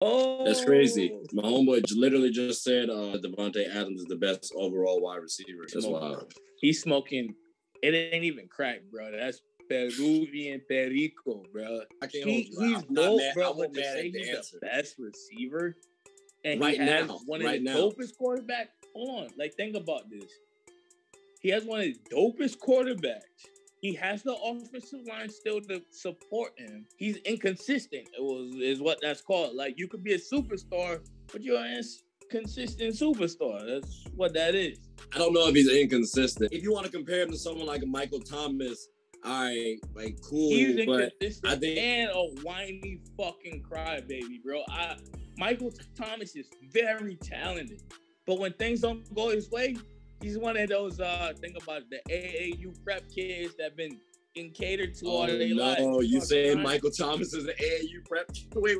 That's crazy. My homeboy literally just said Devontae Adams is the best overall wide receiver. That's wild. He's smoking. It ain't even crack, bro. That's Peruvian Perico, bro. He's dope, bro. But to say he's the best receiver and he has one of the dopest quarterbacks. Hold on. Like, think about this. He has one of the dopest quarterbacks. He has the offensive line still to support him. He's inconsistent. Is what that's called. Like, you could be a superstar, but you're an inconsistent superstar. That's what that is. I don't know if he's inconsistent. If you want to compare him to someone like a Michael Thomas, all right, like, cool. He's inconsistent and a whiny fucking crybaby, bro. Michael Thomas is very talented, but when things don't go his way, he's one of those, think about the AAU prep kids that been getting catered to all their lives. Oh, you saying Michael Thomas is an AAU prep? Wait.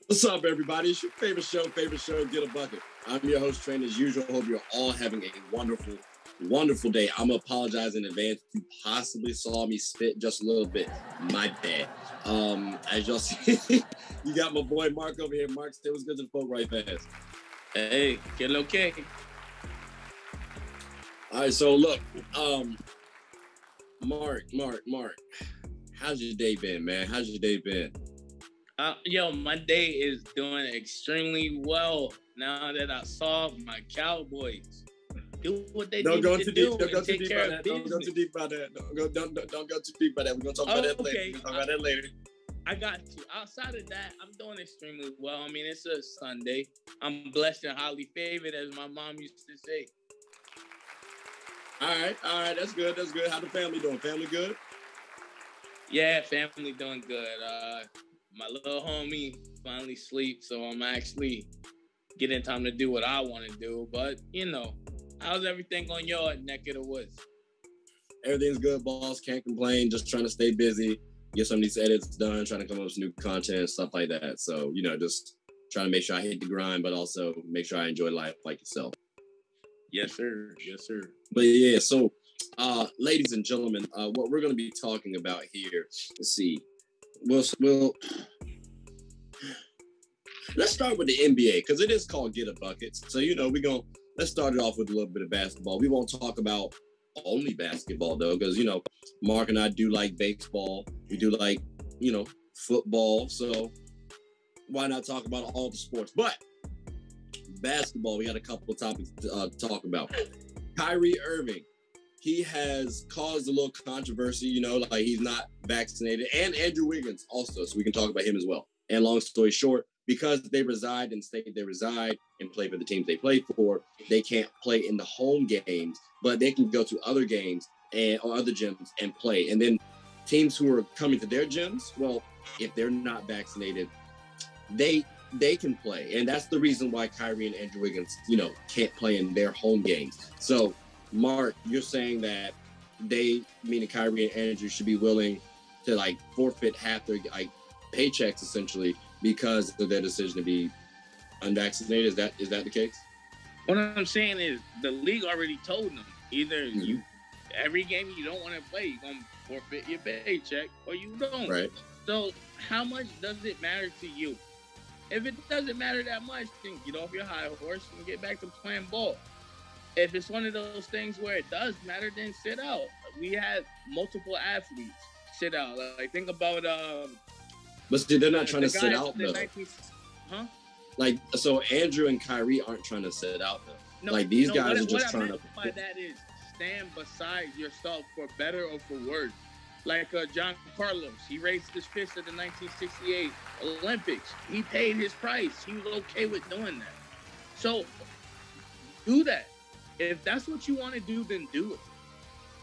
What's up, everybody? It's your favorite show, Get a Bucket. I'm your host, Train, as usual. Hope you're all having a wonderful day. I'm going to apologize in advance if you possibly saw me spit just a little bit. My bad. As y'all see, you got my boy Mark over here. Mark, say what's good to the folk right fast. Hey, get okay. All right, so look, Mark, how's your day been, man? How's your day been? My day is doing extremely well now that I saw my Cowboys do what they need to do and take care of business. Don't go too deep about that. Don't go too deep about that. We're gonna talk about that later. We're gonna talk about that later. I got you. Outside of that, I'm doing extremely well. I mean, it's a Sunday. I'm blessed and highly favored, as my mom used to say. All right. That's good. How the family doing? Family good? Yeah, family doing good. My little homie finally sleeps, so I'm actually getting time to do what I want to do. But, how's everything on your neck of the woods? Everything's good, boss. Can't complain. Just trying to stay busy, get some of these edits done, trying to come up with some new content and stuff like that. So, just trying to make sure I hit the grind, but also make sure I enjoy life like yourself. Yes, sir. But yeah, so ladies and gentlemen, what we're going to be talking about here, let's see. We'll let's start with the NBA because it is called Get a Bucket. So, let's start it off with a little bit of basketball. We won't talk about only basketball though, because, Mark and I do like baseball. We do like, football. So why not talk about all the sports? But basketball, we got a couple of topics to talk about. Kyrie Irving, he has caused a little controversy, like he's not vaccinated, and Andrew Wiggins also, so we can talk about him as well. And long story short, because they reside in the state they reside and play for the teams they play for, they can't play in the home games, but they can go to other games or other gyms and play. And then teams who are coming to their gyms, well, if they're not vaccinated, they can play. And that's the reason why Kyrie and Andrew Wiggins, can't play in their home games. So, Mark, you're saying that meaning Kyrie and Andrew, should be willing to forfeit half their paychecks essentially because of their decision to be unvaccinated. Is that the case? What I'm saying is the league already told them either every game you don't want to play, you're gonna forfeit your paycheck or you don't. Right. So how much does it matter to you? If it doesn't matter that much, then get off your high horse and get back to playing ball. If it's one of those things where it does matter, then sit out. We had multiple athletes sit out. Think about But they're not trying to sit out though. So Andrew and Kyrie aren't trying to sit out though. These guys are just trying to. What I meant by that is stand beside yourself for better or for worse. John Carlos, he raised his fist at the 1968 Olympics. He paid his price. He was okay with doing that. So do that. If that's what you want to do, then do it.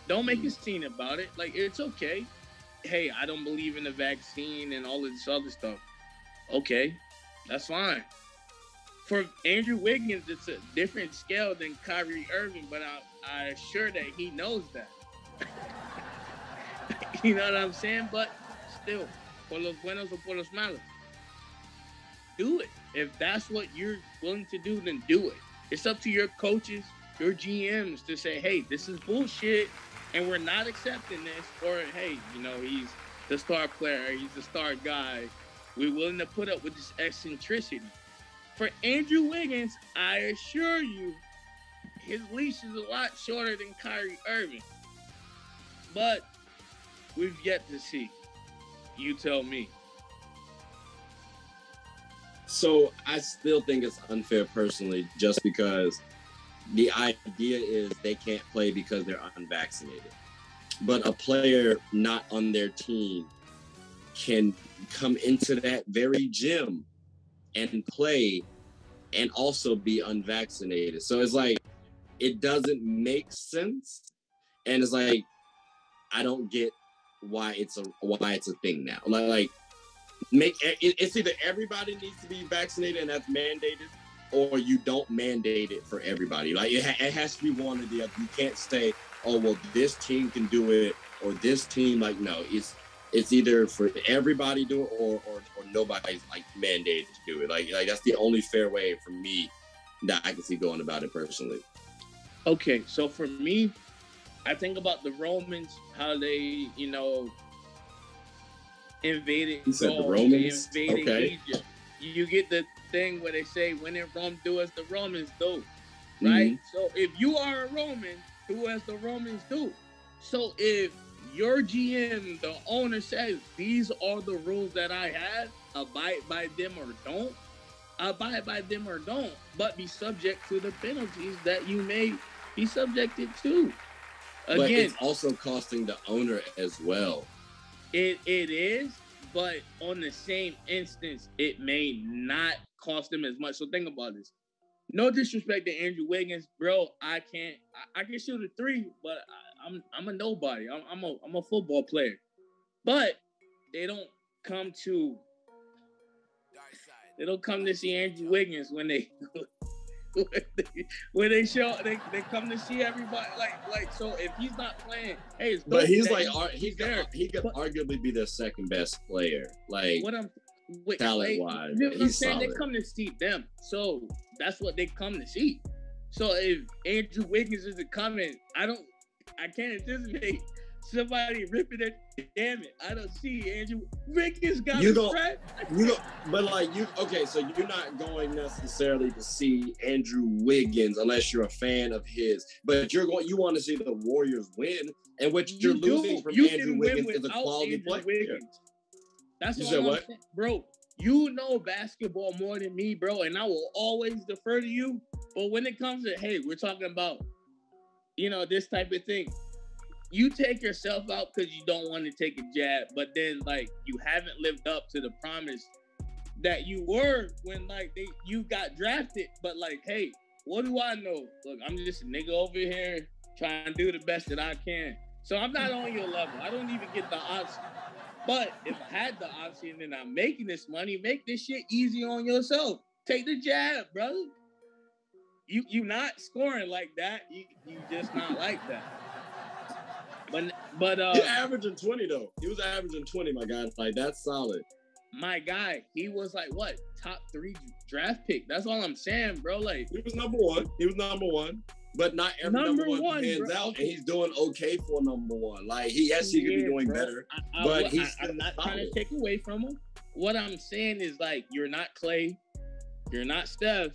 Don't make a scene about it. It's okay. Hey, I don't believe in the vaccine and all of this other stuff. Okay, that's fine. For Andrew Wiggins, it's a different scale than Kyrie Irving, but I assure that he knows that. You know what I'm saying? But still, por los buenos o por los malos. Do it. If that's what you're willing to do, then do it. It's up to your coaches, your GMs to say, hey, this is bullshit and we're not accepting this. Or, hey, he's the star player, he's the star guy. We're willing to put up with this eccentricity. For Andrew Wiggins, I assure you, his leash is a lot shorter than Kyrie Irving. But we've yet to see. You tell me. So I still think it's unfair personally, just because the idea is they can't play because they're unvaccinated. But a player not on their team can come into that very gym and play and also be unvaccinated. So it's like, it doesn't make sense. And it's like, I don't get why it's a thing now. Like it's either everybody needs to be vaccinated and that's mandated, or you don't mandate it for everybody. Like it has to be one or the other. You can't say, oh, well, this team can do it, or this team, like, no, it's either for everybody do it or nobody's like mandated to do it. Like that's the only fair way for me that I can see going about it personally. Okay, so for me, I think about the Romans, how they, invaded You said Gaul, the Romans? they invaded Okay. Egypt. You get the thing where they say, when in Rome, do as the Romans do, right? Mhm. So if you are a Roman, do as the Romans do. So if your GM, the owner, says, these are the rules that I have, abide by them or don't, but be subject to the penalties that you may be subjected to. Again, But it's also costing the owner as well. It is, but on the same instance, it may not cost them as much. So think about this. No disrespect to Andrew Wiggins, bro. I can shoot a three, but I'm a nobody. I'm a football player. But they don't come to see Andrew Wiggins when they come to see everybody. Like so if he's not playing, hey, it's But he's there. like he could arguably be their second best player. Like talent wise, you know what I'm he's saying? solid. They come to see them, so that's what they come to see. So if Andrew Wiggins isn't coming, I can't anticipate somebody ripping it. Damn it, I don't see Andrew Wiggins got a threat. So you're not going necessarily to see Andrew Wiggins unless you're a fan of his, but you want to see the Warriors win, and what you're losing from Andrew Wiggins is a quality player. That's you all said I'm what? saying. Bro, you know basketball more than me, bro, and I will always defer to you. But when it comes to, hey, we're talking about, this type of thing, you take yourself out because you don't want to take a jab, but then, like, you haven't lived up to the promise that you were when, like, you got drafted. But, like, hey, what do I know? Look, I'm just a nigga over here trying to do the best that I can. So I'm not on your level. I don't even get the option. But if I had the option and I'm making this money, make this shit easy on yourself. Take the jab, brother. You not scoring like that. You just not like that. But he's averaging 20 though. He was averaging 20, my guy. Like, that's solid. My guy, he was like what, top 3 draft pick. That's all I'm saying, bro. Like, he was number one. But not every number one pans out, and he's doing okay for number one. Like, he could be doing better, but I'm not trying to take away from him. What I'm saying is, like, you're not Clay, you're not Steph.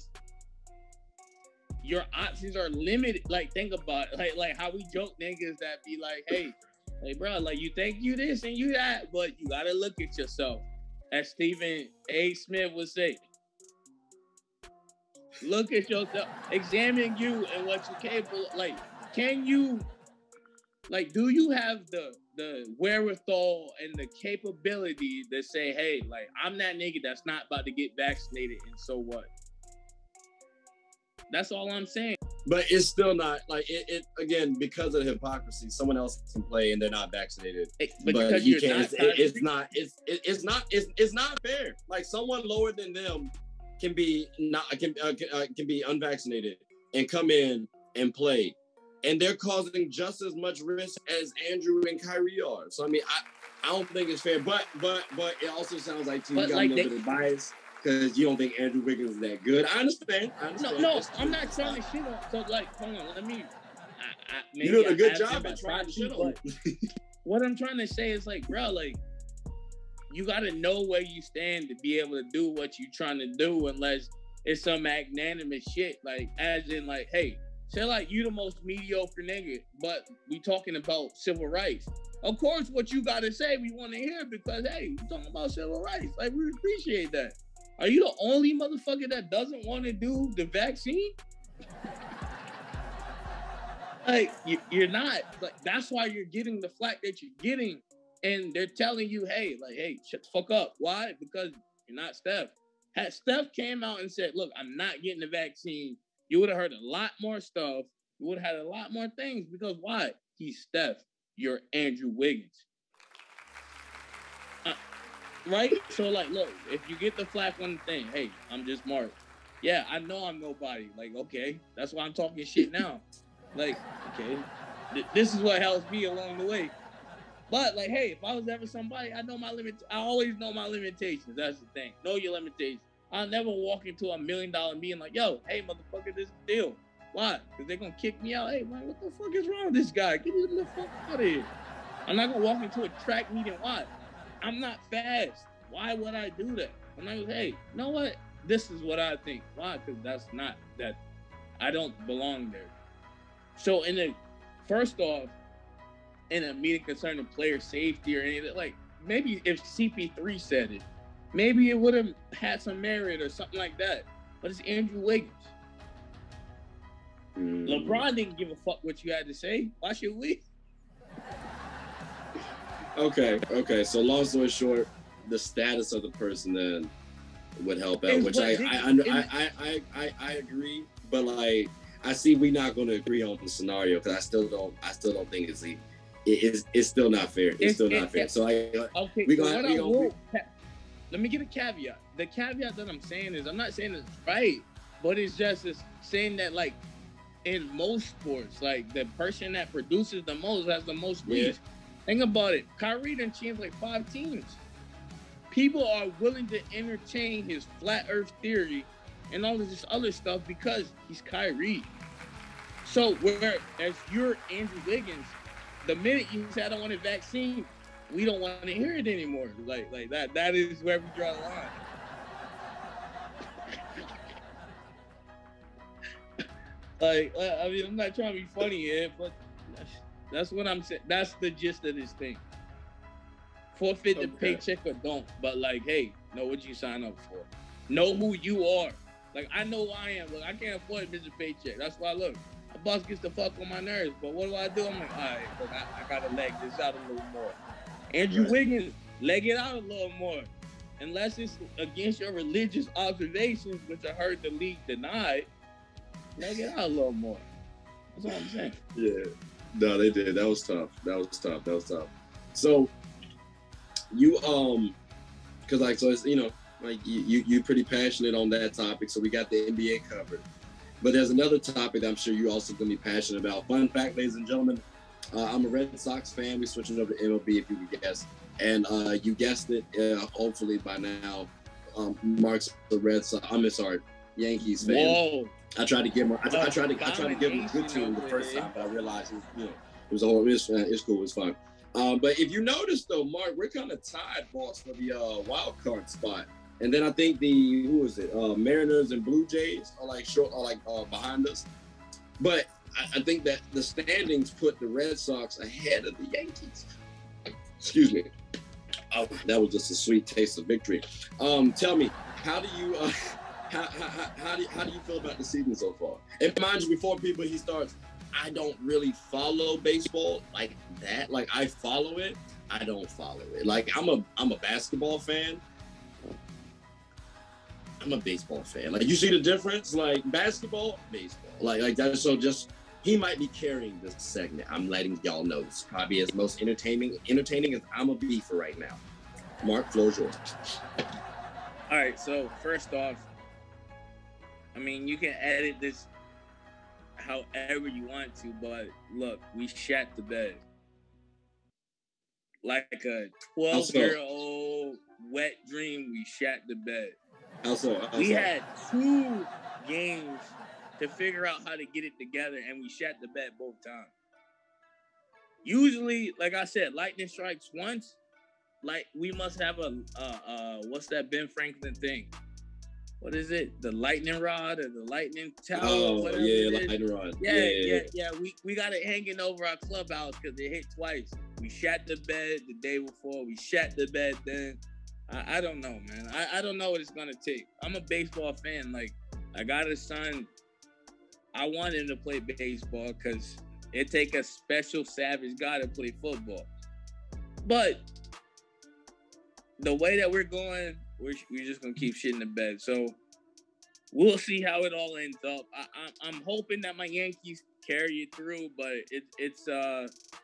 Your options are limited. Like, think about it. Like how we joke niggas that be like, hey, bro, like, you think you this and you that, but you gotta look at yourself. As Stephen A. Smith would say. Look at yourself, examine you and what you're capable of. Like, can you, like, do you have the wherewithal and the capability to say, hey, like, I'm that nigga that's not about to get vaccinated, and so what? That's all I'm saying. But it's still not, like, it again, because of hypocrisy, someone else can play and they're not vaccinated. But you can't. It's not fair. Like, someone lower than them can be unvaccinated and come in and play, and they're causing just as much risk as Andrew and Kyrie are. So I mean, I don't think it's fair. But it also sounds like you got a little bit of bias because you don't think Andrew Wiggins is that good. I understand. No, I'm not trying to shit on. So, like, hold on, let me. You doing a good job at trying to shit on. What I'm trying to say is, like, bro, like, you got to know where you stand to be able to do what you're trying to do, unless it's some magnanimous shit. Like, as in, like, hey, say like you the most mediocre nigga, but we talking about civil rights. Of course, what you got to say, we want to hear, because, hey, we talking about civil rights. Like, we appreciate that. Are you the only motherfucker that doesn't want to do the vaccine? Like, you're not. Like, that's why you're getting the flack that you're getting. And they're telling you, hey, shut the fuck up. Why? Because you're not Steph. Had Steph came out and said, look, I'm not getting the vaccine, you would have heard a lot more stuff. You would have had a lot more things. Because why? He's Steph. You're Andrew Wiggins. Right? So, like, look, if you get the flack on the thing, hey, I'm just Mark. Yeah, I know I'm nobody. Like, okay, that's why I'm talking shit now. Like, okay, this is what helps me along the way. But, like, hey, if I was ever somebody, I always know my limitations. That's the thing. Know your limitations. I'll never walk into $1 million meeting like, yo, hey, motherfucker, this is the deal. Why? Because they're going to kick me out. Hey, man, what the fuck is wrong with this guy? Get him the fuck out of here. I'm not going to walk into a track meeting. Why? I'm not fast. Why would I do that? I'm like, hey, you know what? This is what I think. Why? Because that's not that. I don't belong there. So, first off, in a meeting concerning player safety or anything, like, maybe if CP3 said it, maybe it would have had some merit or something like that. But it's Andrew Wiggins. LeBron didn't give a fuck what you had to say. Why should we? Okay. So long story short, the status of the person then would help out, which I agree. But like, I see we're not going to agree on the scenario because I still don't think it's still not fair. It's still not fair. So let me get a caveat. The caveat that I'm saying is, I'm not saying it's right, but it's just saying that, like, in most sports, like, the person that produces the most has the most leads. Think about it. Kyrie done changed like 5 teams. People are willing to entertain his flat earth theory and all of this other stuff because he's Kyrie. So whereas you're Andrew Wiggins, the minute you say I don't want a vaccine, we don't want to hear it anymore. Like that. That is where we draw the line. Like, I mean, I'm not trying to be funny here, but that's what I'm saying. That's the gist of this thing. Forfeit the paycheck or don't. But, like, hey, know what you sign up for. Know who you are. Like, I know who I am. Look, I can't afford to miss a paycheck. That's why, look, my boss gets the fuck on my nerves. But what do? I'm like, all right, look, I got to leg this out a little more. Andrew Wiggins, leg it out a little more. Unless it's against your religious observations, which I heard the league denied, leg it out a little more. That's all I'm saying. Yeah. No, they did. That was tough. So, you, because, like, so it's, you know, like, you're pretty passionate on that topic, so we got the NBA covered. But there's another topic that I'm sure you also going to be passionate about. Fun fact, ladies and gentlemen, I'm a Red Sox fan. We're switching over to MLB, if you could guess. And you guessed it, hopefully by now, Mark's the Red Sox. Yankees fan. Whoa. I tried to give him a good tune the first time, but I realized it was it's cool, it's fun. But if you notice though, Mark, we're kind of tied, boss, for the wild card spot. And then I think Mariners and Blue Jays are behind us. But I think that the standings put the Red Sox ahead of the Yankees. Excuse me. Oh, that was just a sweet taste of victory. Tell me, how do you how do you feel about the season so far? And mind you, before he starts, I don't really follow baseball like that. Like, I follow it, I don't follow it. Like, I'm a basketball fan. I'm a baseball fan. Like, you see the difference? Like, baseball. Like that. So just, he might be carrying this segment. I'm letting y'all know. This probably is most entertaining as I'm a be for right now. Mark, floor is yours. All right. So first off, I mean, you can edit this however you want to, but look, we shat the bed. Like a 12-year-old wet dream, we shat the bed. We had 2 games to figure out how to get it together, and we shat the bed both times. Usually, like I said, lightning strikes once, like we must have a what's that Ben Franklin thing? What is it? The lightning rod or the lightning tower? Oh, yeah, lightning rod. Yeah. We got it hanging over our clubhouse because it hit twice. We shat the bed the day before. We shat the bed then. I don't know, man. I don't know what it's gonna take. I'm a baseball fan. Like, I got a son. I want him to play baseball because it take a special savage guy to play football. But the way that we're going, we're just gonna keep shit in the bed. So we'll see how it all ends up. I'm hoping that my Yankees carry it through, but it's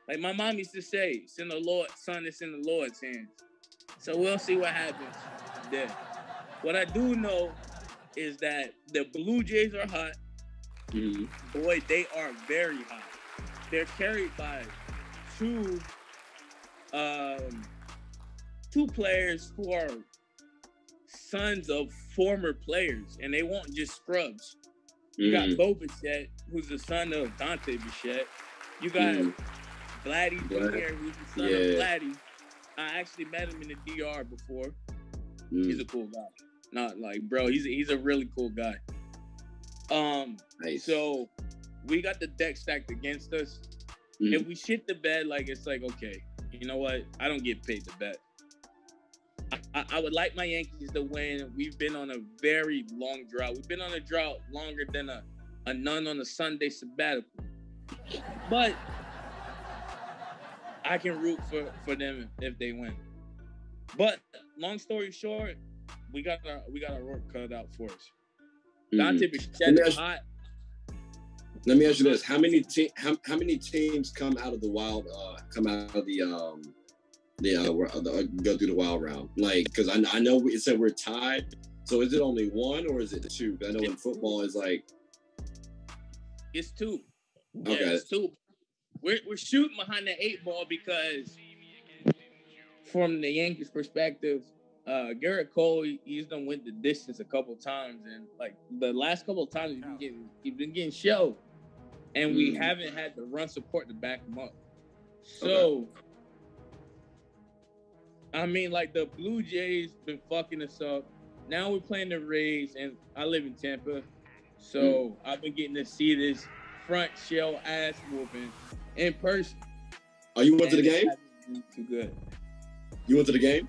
like my mom used to say, it's in the Lord, son, it's in the Lord's hands. So we'll see what happens there. What I do know is that the Blue Jays are hot. Mm-hmm. Boy, they are very hot. They're carried by two players who are sons of former players, and they won't just scrubs. You got Bo Bichette, who's the son of Dante Bichette. You got Vladdy Jr., who's the son of Vladdy. I actually met him in the DR before. He's a cool guy. Not like, bro, he's a really cool guy. Nice. So we got the deck stacked against us. If we shit the bed, like, it's like, okay, you know what? I don't get paid to bet. I would like my Yankees to win. We've been on a very long drought. We've been on a drought longer than a nun on a Sunday sabbatical. But I can root for them if they win. But long story short, we got our work cut out for us. Dante Bichette is hot. Let me ask you this: how many teams come out of the wild? Come out of the go through the wild round? Like, because I know it said we're tied. So is it only one or is it two? I know in football is like it's two. Okay, yeah, it's two. We're shooting behind the 8 ball because, from the Yankees' perspective, Garrett Cole, he's done went the distance a couple times, and like the last couple of times he's been getting shelled, and we haven't had the run support to back him up. So, I mean, like the Blue Jays been fucking us up. Now we're playing the Rays, and I live in Tampa, so I've been getting to see this front shell ass whooping in person. Oh, you went to the game? Too good. You went to the game?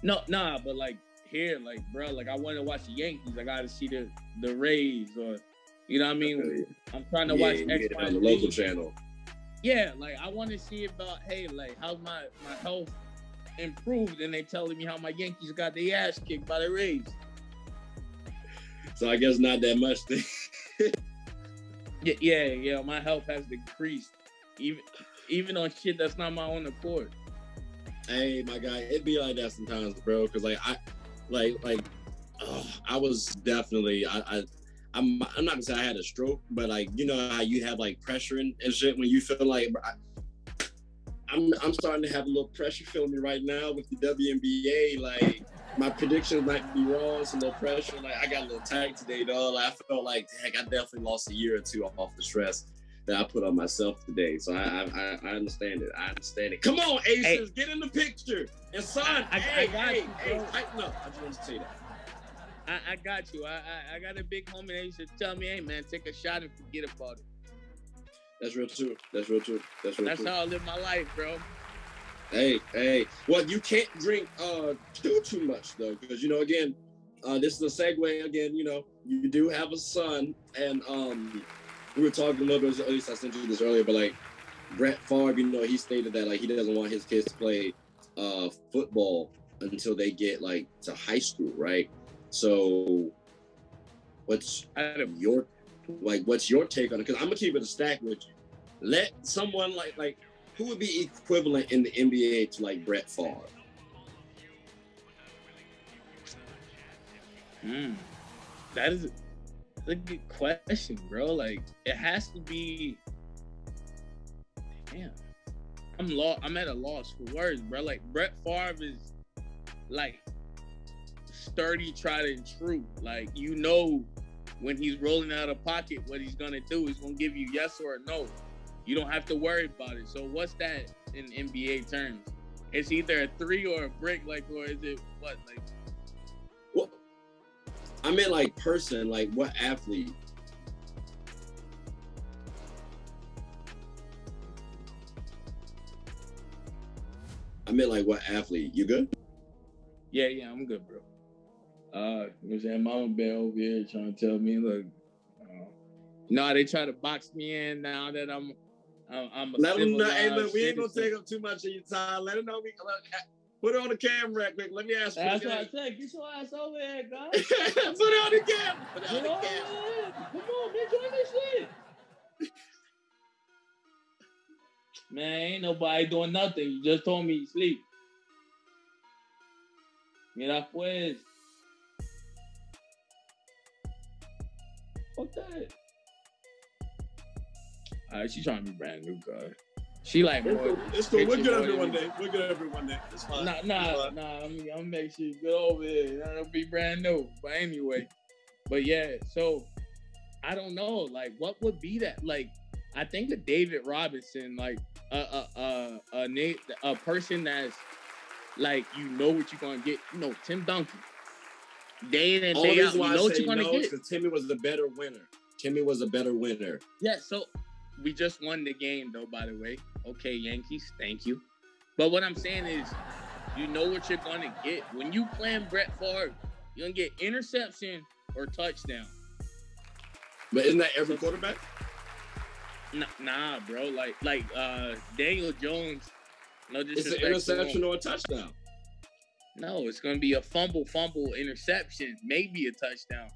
Nah, but like here, like, bro, like I want to watch the Yankees. I got to see the Rays, or you know what I mean. Okay. I'm trying to watch X on the local channel. Yeah, like I want to see about, hey, like how's my health improved, and they telling me how my Yankees got their ass kicked by the Rays. So I guess not that much. Yeah. My health has decreased, even on shit that's not my own accord. Hey, my guy, it be like that sometimes, bro. Because I was definitely I'm not gonna say I had a stroke, but like, you know how you have like pressure and shit when you feel like I'm starting to have a little pressure feeling me right now with the WNBA. Like my predictions might be wrong, some little pressure. Like I got a little tight today, dog. Like, I felt like, heck, I definitely lost a year or two off the stress that I put on myself today. So I understand it. I understand it. Come on, Aces, get in the picture. And son, I got you, tighten up. I just want to say that. I got you. I got a big homie that used to tell me, hey man, take a shot and forget about it. That's real true. That's how I live my life, bro. Hey. Well, you can't drink too much though, because you know, again, this is a segue. Again, you know, you do have a son, and we were talking a little bit. At least I sent you this earlier, but like Brett Favre, you know, he stated that like he doesn't want his kids to play football until they get like to high school, right? So, what's your take on it? Because I'm gonna keep it a stack with you. Let someone like who would be equivalent in the NBA to like Brett Favre? That is a good question, bro. Like it has to be. Damn, I'm at a loss for words, bro. Like Brett Favre is like sturdy, tried and true. Like, you know, when he's rolling out of pocket, what he's gonna do is gonna give you yes or no. You don't have to worry about it. So what's that in NBA terms? it's either a 3 or a brick, like, or is it what, like? Well, I meant like person, like what athlete? I meant like what athlete? You good? Yeah, I'm good, bro. You know what I'm saying? Mama Bear over here trying to tell me, look, no, they try to box me in now that I'm a let them know. Hey, civilized look, we ain't gonna citizen. take up too much of your time. Let them know put it on the camera right quick. Let me ask you. That's what I said. Get your ass over here, guys. Put it on the camera. Put it on the camera. Come on, man, join this shit. Man, ain't nobody doing nothing. You just told me you sleep. Mira pues. Fuck that. Alright, she trying to be brand new, guy. She like more. It's cool. We'll get every one day. We'll get every one day. It's fine. Nah. I'm gonna make sure you go over here. That'll be brand new. But anyway, yeah. So I don't know. Like, what would be that? Like, I think of David Robinson, like a person that's like, you know what you're gonna get. You know, Tim Duncan. Day in and day out, you know what you're gonna get. Because Timmy was the better winner. Timmy was a better winner. Yeah. So we just won the game, though. By the way, okay, Yankees, thank you. But what I'm saying is, you know what you're gonna get when you playing Brett Favre. You're gonna get interception or touchdown. But isn't that every quarterback? Nah, bro. Like Daniel Jones. No disrespect. It's an interception or a touchdown. No, it's gonna be a fumble, interception, maybe a touchdown.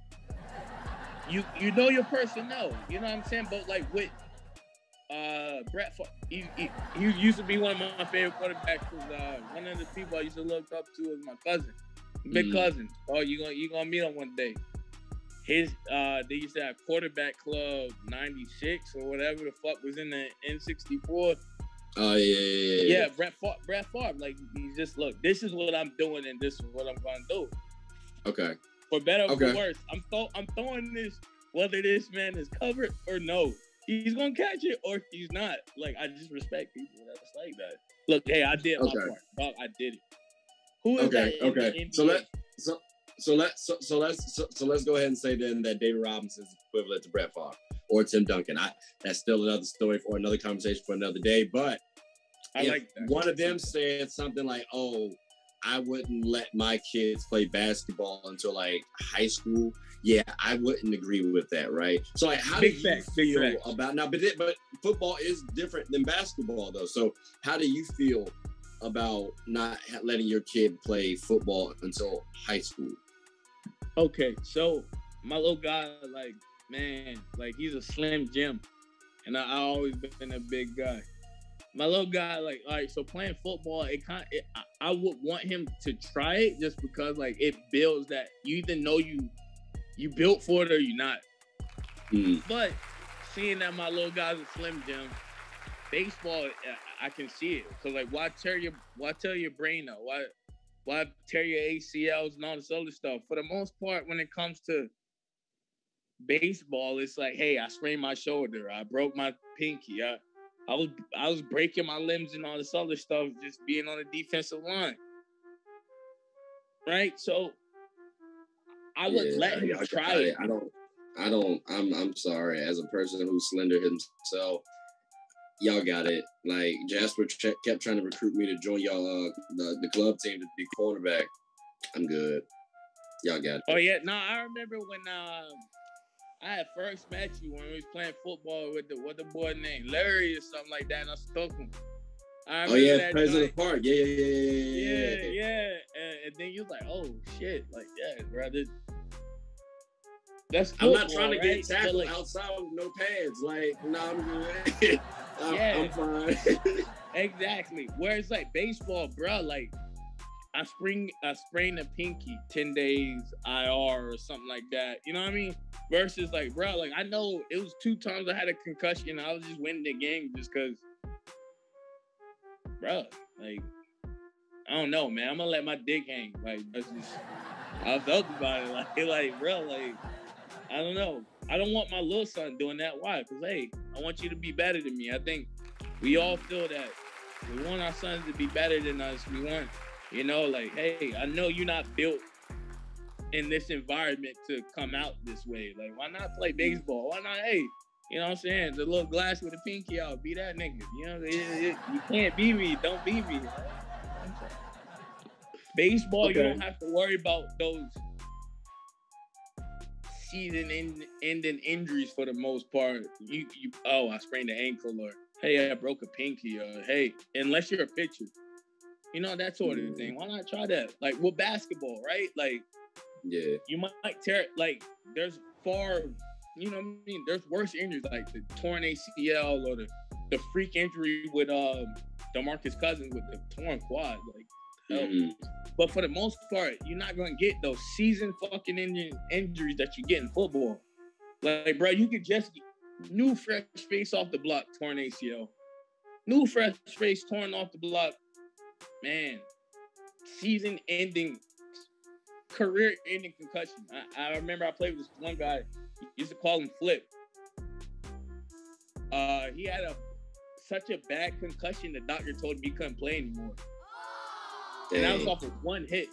You know your personnel. You know what I'm saying? But like with Brett Favre, he used to be one of my favorite quarterbacks. One of the people I used to look up to was my cousin, big cousin. Oh, you gonna meet him one day. His they used to have quarterback club 96 or whatever the fuck was in the N64. Oh yeah. Brett Favre, like, he's just, look, this is what I'm doing and this is what I'm gonna do. Okay. For better or for worse, I'm throwing this, whether this man is covered or no. He's gonna catch it or he's not. Like, I just respect people that's like that. Look, hey, I did my part. Dog, I did it. Who is that? Okay. So let's go ahead and say then that David Robinson is equivalent to Brett Favre or Tim Duncan. That's still another story for another conversation for another day. But I like that. One of them said something like, "Oh, I wouldn't let my kids play basketball until like high school." Yeah, I wouldn't agree with that, right? So, like, how do you feel about now? But football is different than basketball, though. So, how do you feel about not letting your kid play football until high school? Okay, so my little guy, like, man, like, he's a Slim Jim, and I always been a big guy. My little guy, like, all right, so playing football, I would want him to try it just because, like, it builds that you either know you built for it or you not. But seeing that my little guy's a Slim Jim, baseball, I can see it. Because, like, why tear your brain up? Why tear your ACLs and all this other stuff? For the most part, when it comes to baseball, it's like, hey, I sprained my shoulder, I broke my pinky, I was breaking my limbs and all this other stuff just being on the defensive line, right? So I would let him try it. I'm sorry, as a person who's slender himself, y'all got it. Like, Jasper kept trying to recruit me to join y'all the club team to be quarterback. I'm good. Y'all got it. Oh yeah, no, I remember when I had first met you when we was playing football with the boy named Larry or something like that, and I stuck him. President Park. Yeah. And then you was like, oh shit, like, yeah, brother. That's football, I'm not trying to get tackled like, outside with no pads. Like, no, I'm good. I'm fine. Exactly. Whereas like baseball, bro, like I sprained a pinky, 10 days IR or something like that. You know what I mean? Versus like, bro, like I know it was 2 times I had a concussion. I was just winning the game just because, bro, like, I don't know, man. I'm gonna let my dick hang. Like, that's just I felt about it. Like, bro, like, I don't know. I don't want my little son doing that. Why? Because, hey, I want you to be better than me. I think we all feel that We want our sons to be better than us. We want, like, hey, I know you're not built in this environment to come out this way. Like, why not play baseball? Why not, hey, you know what I'm saying? The little glass with a pinky out, be that nigga. You can't be me. Don't be me. Baseball, You don't have to worry about those season-ending injuries for the most part. I sprained the ankle, or hey, I broke a pinky, or hey, unless you're a pitcher, that sort of thing. Why not try that? Like with basketball, right? Like, yeah, you might tear. Like, there's there's worse injuries like the torn ACL or the freak injury with DeMarcus Cousins with the torn quad. Like, but for the most part, you're not gonna get those season fucking injuries that you get in football. Like, bro, you could just get new fresh face off the block, torn ACL, new fresh face torn off the block, man. Season-ending, career-ending concussion. I remember I played with this one guy. Used to call him Flip. He had such a bad concussion, the doctor told him he couldn't play anymore. And that was off of one hit.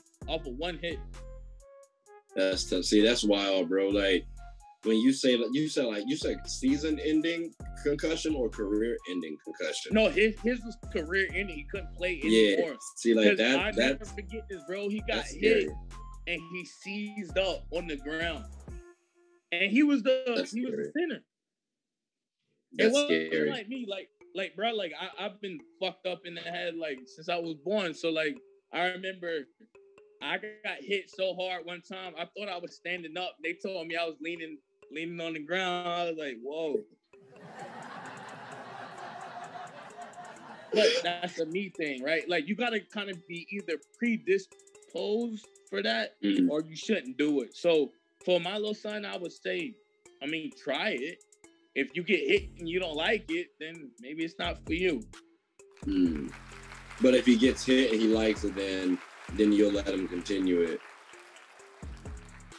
That's tough. See, that's wild, bro. Like, when you said season-ending concussion or career-ending concussion? No, his was career-ending. He couldn't play anymore. Yeah. See, like that. I never forget this, bro. He got hit and he seized up on the ground. And he was the center. It wasn't scary. Like me, like bro, like I've been fucked up in the head like since I was born. So like I remember I got hit so hard one time. I thought I was standing up. They told me I was leaning on the ground. I was like, whoa. But that's a me thing, right? Like, you gotta kind of be either predisposed for that or you shouldn't do it. So for my little son, I would say, try it. If you get hit and you don't like it, then maybe it's not for you. But if he gets hit and he likes it, then you'll let him continue it.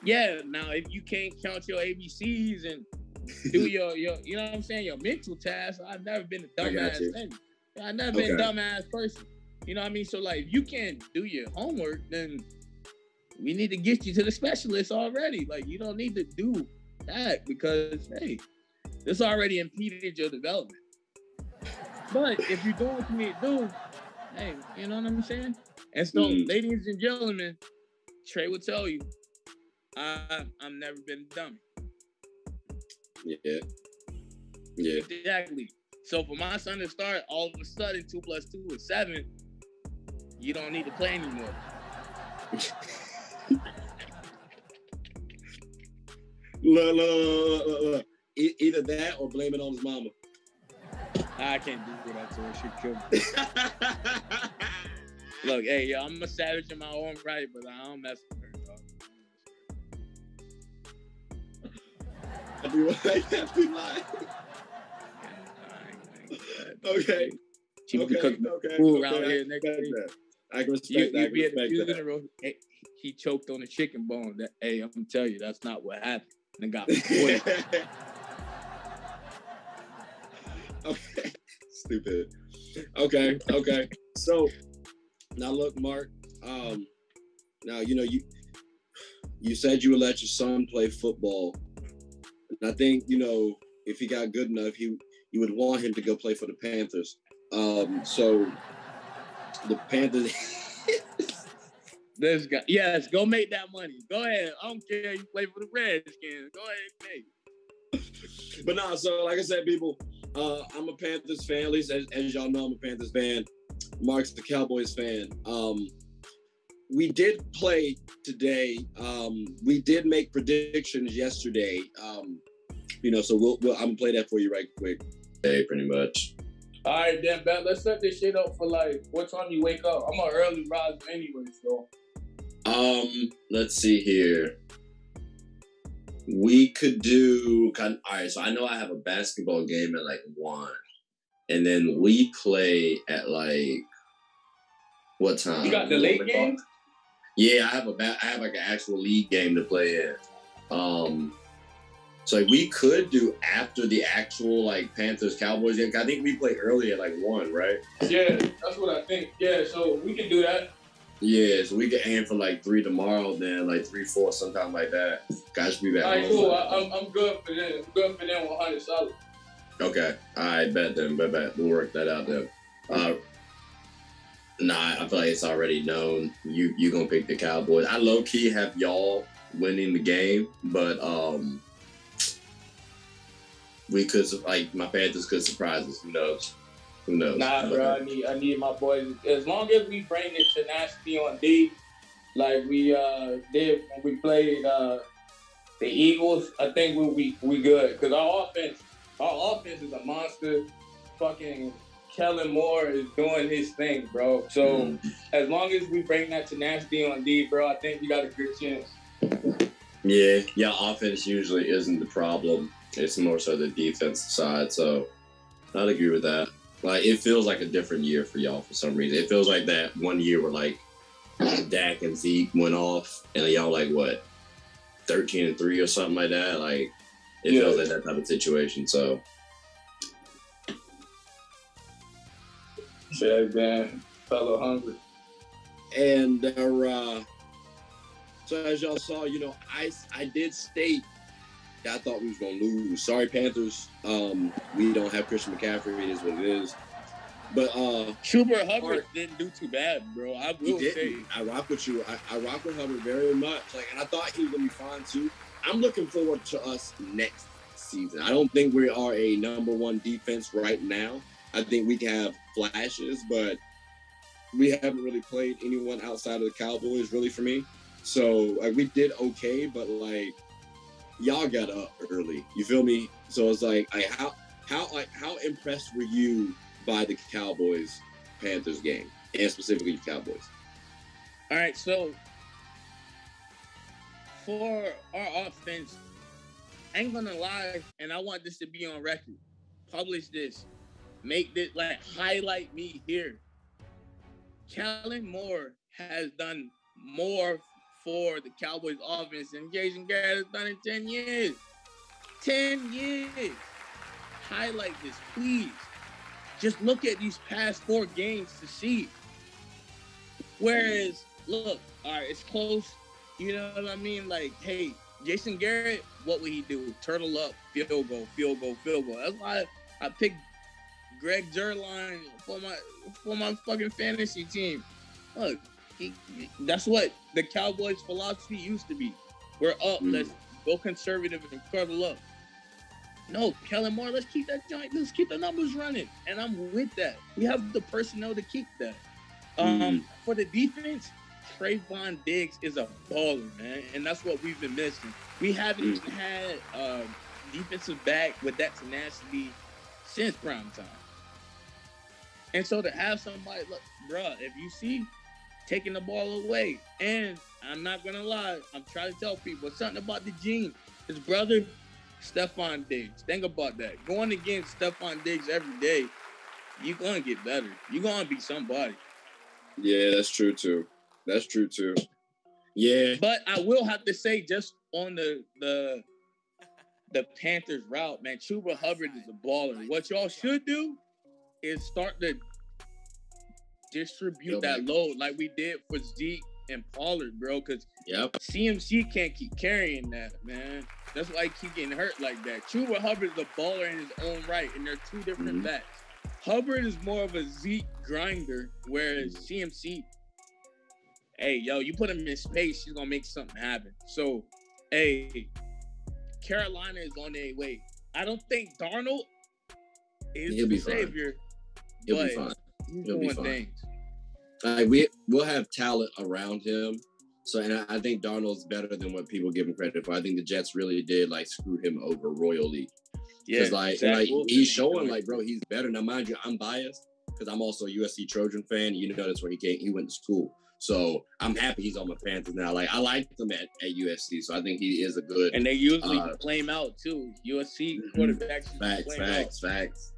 Yeah. Now, if you can't count your ABCs and do your you know what I'm saying, your mental tasks, I've never been a dumbass thing. I've never been a dumbass person. You know what I mean? So, like, if you can't do your homework, then we need to get you to the specialist already. Like, you don't need to do that because, hey, this already impeded your development. But if you're doing what you need to do, hey, you know what I'm saying? And so, ladies and gentlemen, Trey will tell you, I've never been a dummy. Yeah. Exactly. So for my son to start, all of a sudden, 2 + 2 is 7. You don't need to play anymore. Look. Either that or blame it on his mama. I can't do that to her. She killed me. Look, hey, yo, I'm a savage in my own right, but I don't mess with her, dog. I do lie. Okay. She would be cooking food around here next week. I can respect that. He choked on a chicken bone. Hey, I'm gonna tell you, that's not what happened. And got me. Okay. Stupid. Okay. So now look, Mark. Now you said you would let your son play football, and I think if he got good enough, you would want him to go play for the Panthers. So the Panthers. This guy, yes, go make that money. Go ahead. I don't care. You play for the Redskins. Go ahead and make. But no, so like I said, people, I'm a Panthers fan. At least as y'all know, I'm a Panthers fan. Mark's the Cowboys fan. We did play today. We did make predictions yesterday. So I'm gonna play that for you right quick. Hey, pretty much. All right, then, Ben. Let's set this shit up for like what time you wake up. I'm an early riser anyway, so. Let's see here. We could do all right. So I know I have a basketball game at like 1, and then we play at like what time? You got the late game? Yeah, I have like an actual league game to play at. So like, we could do after the actual like Panthers Cowboys game. I think we play early at like 1, right? Yeah, that's what I think. Yeah, so we can do that. Yeah, so we can aim for like 3 tomorrow, then like 3, 4, sometime like that. Guys should be back. All right, cool. I'm good for them. I'm good for them 100 solid. Okay. All right, bet then. Bet. We'll work that out then. Nah, I feel like it's already known. You gonna pick the Cowboys. I low key have y'all winning the game, but we could like my Panthers could surprise us. Who knows? Nah, bro. I need my boys. As long as we bring the tenacity on D, like we did when we played the Eagles, I think we good. Because our offense is a monster. Fucking Kellen Moore is doing his thing, bro. So as long as we bring that tenacity on D, bro, I think we got a good chance. Yeah, offense usually isn't the problem. It's more so the defensive side. So I'd agree with that. Like, it feels like a different year for y'all for some reason. It feels like that one year where, like, Dak and Zeke went off, and y'all, like, what, 13-3 or something like that? Like, it feels like that type of situation, so. Shit, man. Fellow hungry. And, so as y'all saw, you know, I did state I thought we was going to lose. Sorry, Panthers. We don't have Christian McCaffrey. It is what it is. But Chuba Hubbard didn't do too bad, bro. I will say. I rock with you. I rock with Hubbard very much. Like, and I thought he was going to be fine, too. I'm looking forward to us next season. I don't think we are a number 1 defense right now. I think we can have flashes, but we haven't really played anyone outside of the Cowboys, really, for me. So, like, we did okay, but, like, y'all got up early. You feel me? So it's like how impressed were you by the Cowboys Panthers game, and specifically the Cowboys? All right, so for our offense, I ain't gonna lie, and I want this to be on record. Publish this, make this, like, highlight me here. Kellen Moore has done more for the Cowboys offense than Jason Garrett has done in 10 years. 10 years. Highlight this, please. Just look at these past 4 games to see. Whereas, look, all right, it's close. You know what I mean? Like, hey, Jason Garrett, what would he do? Turtle up, field goal. That's why I picked Greg Zuerlein for my fucking fantasy team. Look, that's what the Cowboys' philosophy used to be. We're up. Let's go conservative and cuddle up. No, Kellen Moore, let's keep that joint. Let's keep the numbers running. And I'm with that. We have the personnel to keep that. For the defense, Trayvon Diggs is a baller, man. And that's what we've been missing. We haven't even had defensive back with that tenacity since prime time. And so to have somebody, look, bruh, if you see taking the ball away. And I'm not going to lie, I'm trying to tell people something about the gene. His brother, Stephon Diggs. Think about that. Going against Stephon Diggs every day, you're going to get better. You're going to be somebody. Yeah, that's true, too. Yeah. But I will have to say, just on the Panthers route, man, Chuba Hubbard is a baller. What y'all should do is start to distribute that load like we did for Zeke and Pollard, bro, because CMC can't keep carrying that, man. That's why he keep getting hurt like that. Chuba Hubbard is a baller in his own right, and they're 2 different backs. Hubbard is more of a Zeke grinder, whereas CMC, hey, yo, you put him in space, he's going to make something happen. So, hey, Carolina is on their way. I don't think Darnold is the savior, He'll be fine. He's doing things. We'll have talent around him. So, and I think Darnold's better than what people give him credit for. I think the Jets really did, like, screw him over royally. Yeah, like he's showing, like, bro, he's better. Now, mind you, I'm biased because I'm also a USC Trojan fan. You know, that's where he went to school. So I'm happy he's on my Panthers now. Like, I liked him at USC, so I think he is a good. And they usually play him out too. USC quarterbacks. Facts.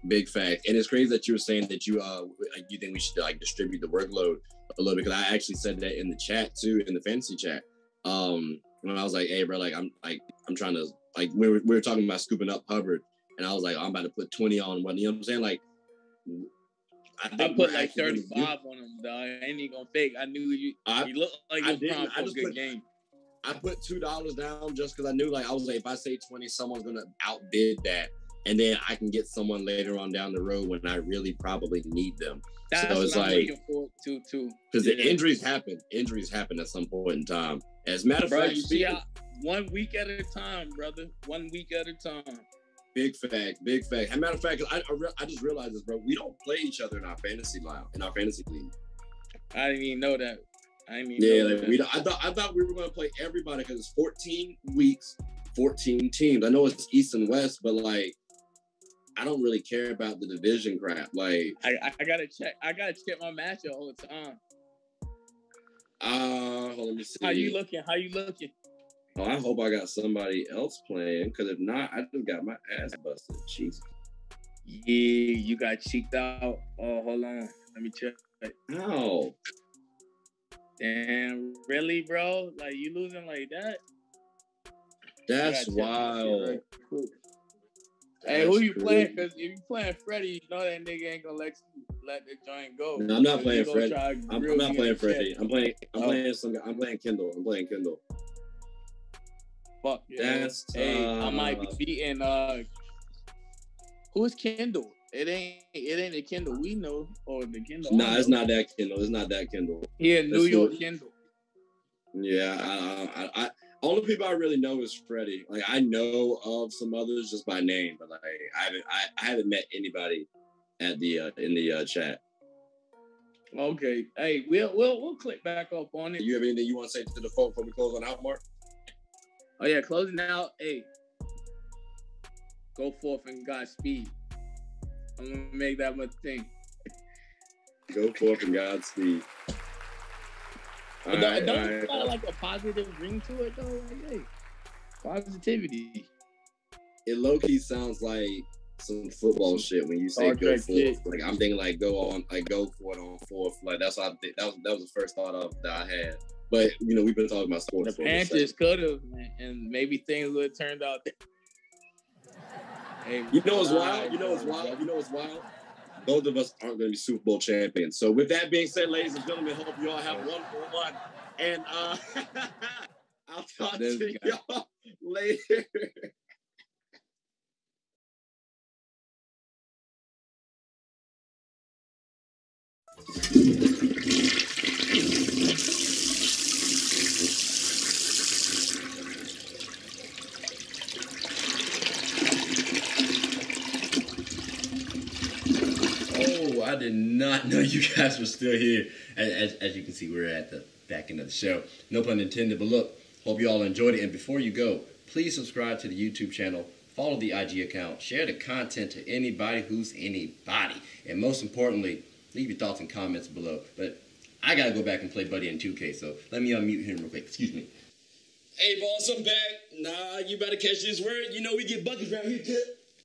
Big fact. And it's crazy that you were saying that you think we should, like, distribute the workload a little bit, because I actually said that in the chat too, in the fantasy chat. When I was like, hey, bro, like I'm trying to like we were talking about scooping up Hubbard, and I was like, I'm about to put 20 on one. You know what I'm saying? Like, I put like 35 on him, dog. I ain't even gonna fake. I knew you looked like you were for a good game. I put $2 down just because I knew, like, I was like, if I say 20, someone's gonna outbid that, and then I can get someone later on down the road when I really probably need them. That's so it's what I'm looking forward to too. Because the injuries happen. Injuries happen at some point in time. As a matter of fact, you see how 1 week at a time, brother. 1 week at a time. Big fact. As a matter of fact, I just realized this, bro. We don't play each other in our fantasy league. I didn't even know that. I thought we were going to play everybody because it's 14 weeks, 14 teams. I know it's East and West, but like, I don't really care about the division crap. Like, I gotta check. I gotta check my matchup all the time. Hold on, let me see. How you looking? Oh, I hope I got somebody else playing, because if not, I just got my ass busted. Jesus. Yeah, you got cheeked out. Oh, hold on. Let me check. How? Damn, really, bro? Like, you losing like that? That's wild. Hey, who you playing? Because if you playing Freddie, you know that nigga ain't gonna let the joint go. No, I'm not playing Freddie. I'm not playing Freddie. I'm playing Kendall. I'm playing Kendall. Fuck yeah. I might be beating who is Kendall? It ain't the Kendall we know or the Kendall. Nah, it's not that Kendall. It's not that Kendall. Yeah, New York Kendall. Yeah, I only people I really know is Freddie. Like, I know of some others just by name, but like I haven't met anybody at the in the chat. Okay, hey, we'll click back up on it. You have anything you want to say to the folk before we close on out, Mark? Oh yeah, closing out. Hey, go forth and Godspeed. I'm gonna make that my thing. Go forth and Godspeed. Don't you got like a positive ring to it though? Like, hey, positivity. It low key sounds like some football shit when you say go for it. Like, I'm thinking like go for it on fourth. Like, that's what I think. That was the first thought of that I had. But you know, we've been talking about sports. The Panthers could have, and maybe things would have turned out. Hey, you know what's wild? You know what's wild? Both of us aren't going to be Super Bowl champions. So with that being said, ladies and gentlemen, hope you all have one for one. And I'll talk to y'all later. Oh, I did not know you guys were still here. As you can see, we're at the back end of the show. No pun intended, but look, hope you all enjoyed it. And before you go, please subscribe to the YouTube channel, follow the IG account, share the content to anybody who's anybody. And most importantly, leave your thoughts and comments below. But I got to go back and play Buddy in 2K, so let me unmute him real quick. Excuse me. Hey, boss, I'm back. Nah, you better catch this word. You know we get buckets around here, too.